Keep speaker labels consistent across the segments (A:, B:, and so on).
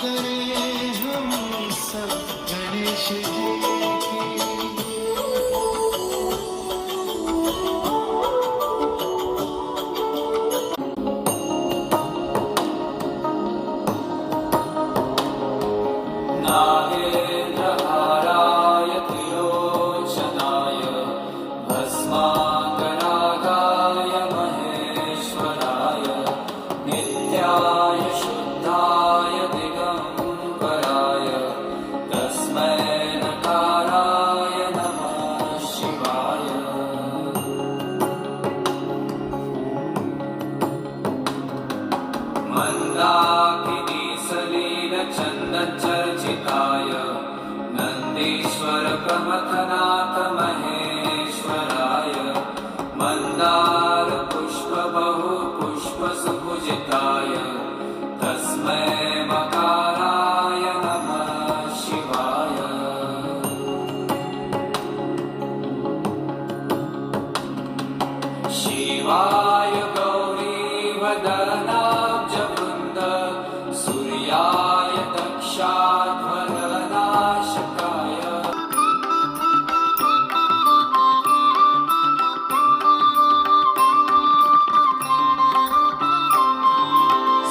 A: करें हम सब गणेश जी की।
B: नागेन्द्रहाराय त्रिलोचनाय भस्माङ्गरागाय महेश्वराय नित्याय शुद्धाय दिगम्बराय तस्मै नकाराय नमः शिवाय। मन्दाकिनी सलीलचन्दनचर्चिताय नन्दीश्वर प्रमथनाथ महेश्वराय मन्दार पुष्प बहु पुष्प सुपूजिताय तस्मै मकाराय नमः शिवाय। शिवाय गौरीवदनाब्जवृन्द सूर्याय दक्षाध्वरनाशकाय।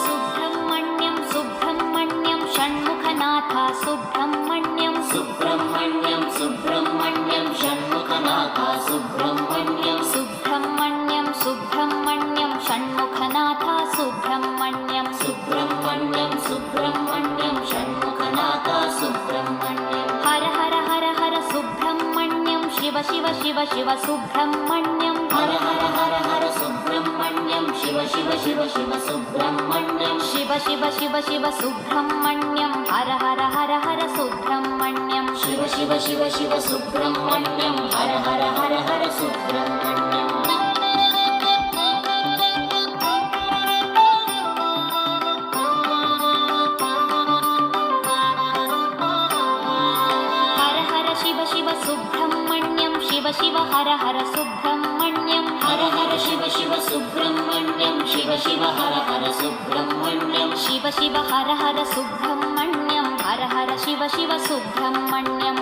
C: सुब्रह्मण्यं सुब्रह्मण्यं षण्मुखनाथ सुब्रह्मण्यं सुब्रह्मण्यं सुब्रह्मण्यं षण्मुखनाथ सुब्रह्मण्यं सुब्रह्मण्यं सुब्रह्मण्यं षण्मुखनाथ सुब्रह्मण्यं सुब्रह्मण्यं सुब्रह्मण्यं षण्मुखनाथ सुब्रह्मण्यं। हर हर हर हर सुब्रह्मण्यं शिव शिव शिव शिव सुब्रह्मण्यं। हर हर हर हर सुब्रह्मण्यं शिव शिव शिव शिव सुब्रह्मण्यं। शिव शिव शिव शिव सुब्रह्मण्यं हर हर हर हर सुब्रह्मण्यं। शिव शिव शिव शिव सुब्रह्मण्यं हर हर हर हर सुब्रह्मण्यं। हर हर शिव शिव सुब्रह्मण्यं शिव शिव हर हर सुब्रह्मण्यं। हर हर शिव शिव सुब्रह्मण्यं शिव शिव हर हर सुब्रह्मण्यं। शिव शिव हर हर सुब्रह्मण्यं हर हर शिव शिव सुब्रह्मण्यं।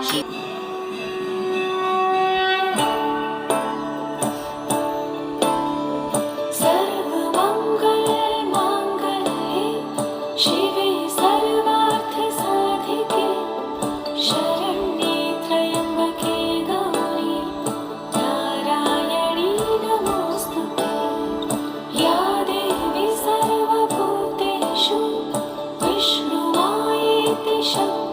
C: सर्वमङ्गलमाङ्गल्ये शिवे सर्वार्थसाधिके शरण्ये त्र्यम्बके गौरी नारायणी नमोऽस्तुते। या देवी सर्वभूतेषु विष्णुमायेति शक्तिः